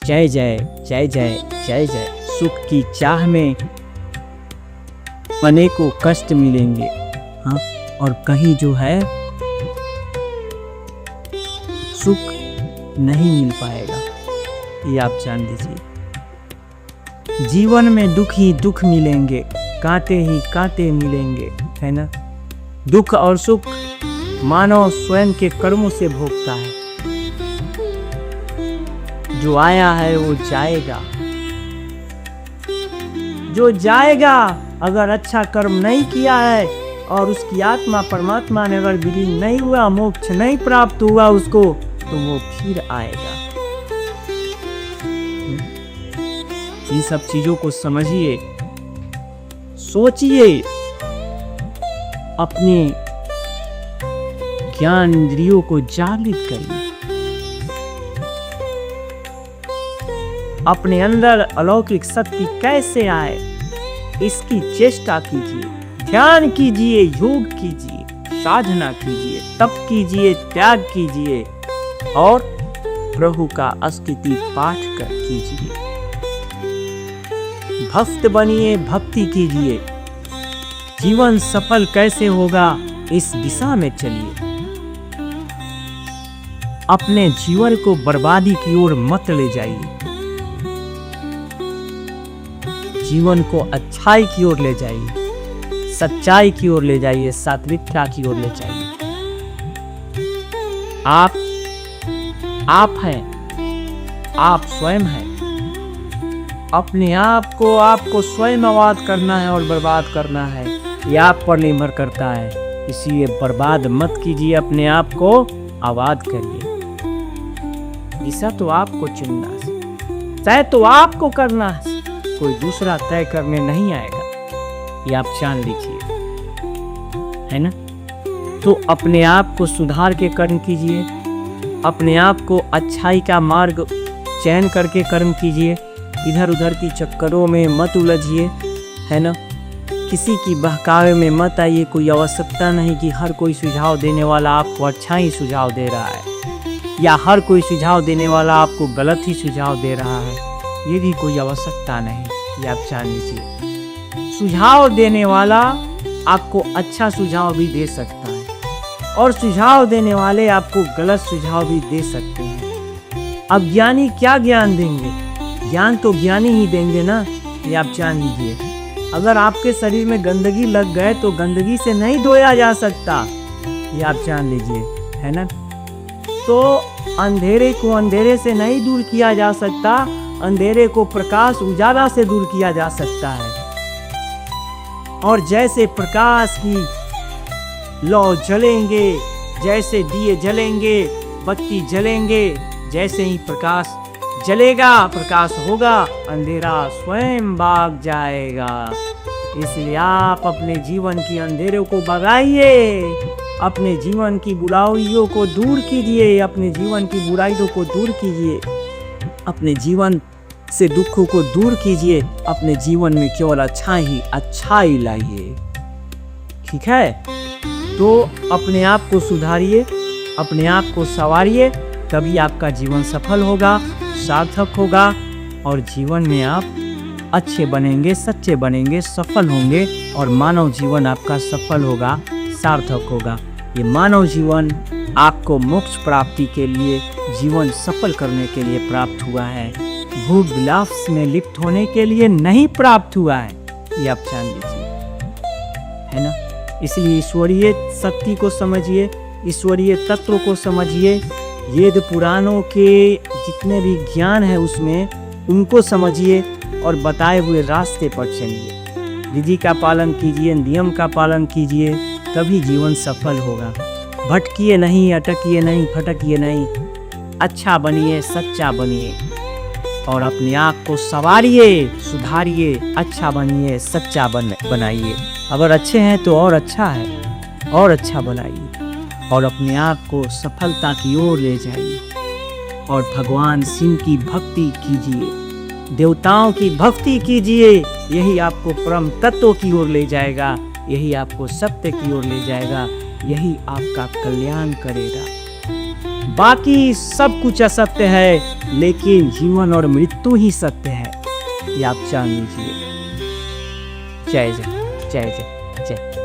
जय जय जय जय जय जय। सुख की चाह में अनेकों कष्ट मिलेंगे, हाँ, और कहीं जो है सुख नहीं मिल पाएगा, ये आप जान लीजिए। जीवन में दुख ही दुख मिलेंगे, कांटे ही कांटे मिलेंगे, है ना। दुख और सुख मानव स्वयं के कर्मों से भोगता है। जो आया है वो जाएगा, जो जाएगा। अगर अच्छा कर्म नहीं किया है और उसकी आत्मा परमात्मा ने अगर विलीन नहीं हुआ, मोक्ष नहीं प्राप्त हुआ उसको, तो वो फिर आएगा। इन सब चीजों को समझिए, सोचिए, अपने ज्ञान इंद्रियों को जागृत करिए, अपने अंदर अलौकिक शक्ति कैसे आए इसकी चेष्टा कीजिए, ध्यान कीजिए, योग कीजिए, साधना कीजिए, तप कीजिए, त्याग कीजिए और प्रभु का स्तुति पाठ कर कीजिए। भक्त बनिए, भक्ति कीजिए। जीवन सफल कैसे होगा इस दिशा में चलिए। अपने जीवन को बर्बादी की ओर मत ले जाइए, जीवन को अच्छाई की ओर ले जाइए, सच्चाई की ओर ले जाइए, सात्विकता की ओर ले जाइए। आप हैं, आप स्वयं हैं। अपने आप को आपको स्वयं आबाद करना है और बर्बाद करना है, ये आप पर निर्भर करता है। इसलिए बर्बाद मत कीजिए, अपने आप को आबाद करिए। दिशा तो आपको चुनना है, तय तो आपको करना है, कोई दूसरा तय करने नहीं आएगा, ये आप जान लीजिए, है ना। तो अपने आप को सुधार के कर्म कीजिए, अपने आप को अच्छाई का मार्ग चयन करके कर्म कीजिए। इधर उधर की चक्करों में मत उलझिए, है ना। किसी की बहकावे में मत आइए। कोई आवश्यकता नहीं कि हर कोई सुझाव देने वाला आपको अच्छा ही सुझाव दे रहा है, या हर कोई सुझाव देने वाला आपको गलत ही सुझाव दे रहा है, ये भी कोई आवश्यकता नहीं, ये आप जान लीजिए। सुझाव देने वाला आपको अच्छा सुझाव भी दे सकता है और सुझाव देने वाले आपको गलत सुझाव भी दे सकते हैं। अज्ञानी क्या ज्ञान देंगे? ज्ञान तो ज्ञानी ही देंगे ना, ये आप जान लीजिए। अगर आपके शरीर में गंदगी लग गए तो गंदगी से नहीं धोया जा सकता, ये आप जान लीजिए, है ना। तो अंधेरे को अंधेरे से नहीं दूर किया जा सकता, अंधेरे को प्रकाश उजाला से दूर किया जा सकता है। और जैसे प्रकाश की लौ जलेंगे, जैसे दिए जलेंगे, बत्ती जलेंगे, जैसे ही प्रकाश जलेगा, प्रकाश होगा, अंधेरा स्वयं भाग जाएगा। इसलिए आप अपने जीवन की अंधेरों को भगाइए, अपने जीवन की बुराइयों को दूर कीजिए, अपने जीवन की बुराइयों को दूर कीजिए, अपने जीवन से दुखों को दूर कीजिए, अपने जीवन में केवल अच्छाई लाइए। ठीक है, तो अपने आप को सुधारिए, अपने आप को संवारिए, तभी आपका जीवन सफल होगा, सार्थक होगा और जीवन में आप अच्छे बनेंगे, सच्चे बनेंगे, सफल होंगे और मानव जीवन आपका सफल होगा, सार्थक होगा। ये मानव जीवन आपको मोक्ष प्राप्ति के लिए, जीवन सफल करने के लिए प्राप्त हुआ है, भोग विलास में लिप्त होने के लिए नहीं प्राप्त हुआ है, ये आप जान लीजिए, है ना। इसलिए ईश्वरीय शक्ति को समझिए, ईश्वरीय तत्व को समझिए, वेद पुराणों के जितने भी ज्ञान है उसमें उनको समझिए और बताए हुए रास्ते पर चलिए। विधि का पालन कीजिए, नियम का पालन कीजिए, तभी जीवन सफल होगा। भटकिए नहीं, अटकिए नहीं, फटकिए नहीं, अच्छा बनिए, सच्चा बनिए और अपने आप को संवारिए, सुधारिए, अच्छा बनिए, सच्चा बनाइए। अगर अच्छे हैं तो और अच्छा है, और अच्छा बनाइए और अपने आप को सफलता की ओर ले जाइए और भगवान शिव की भक्ति कीजिए, देवताओं की भक्ति कीजिए। यही आपको परम तत्व की ओर ले जाएगा, यही आपको सत्य की ओर ले जाएगा, यही आपका कल्याण करेगा। बाकी सब कुछ असत्य है, लेकिन जीवन और मृत्यु ही सत्य है, ये आप जान लीजिए। जय जय जय जय जय।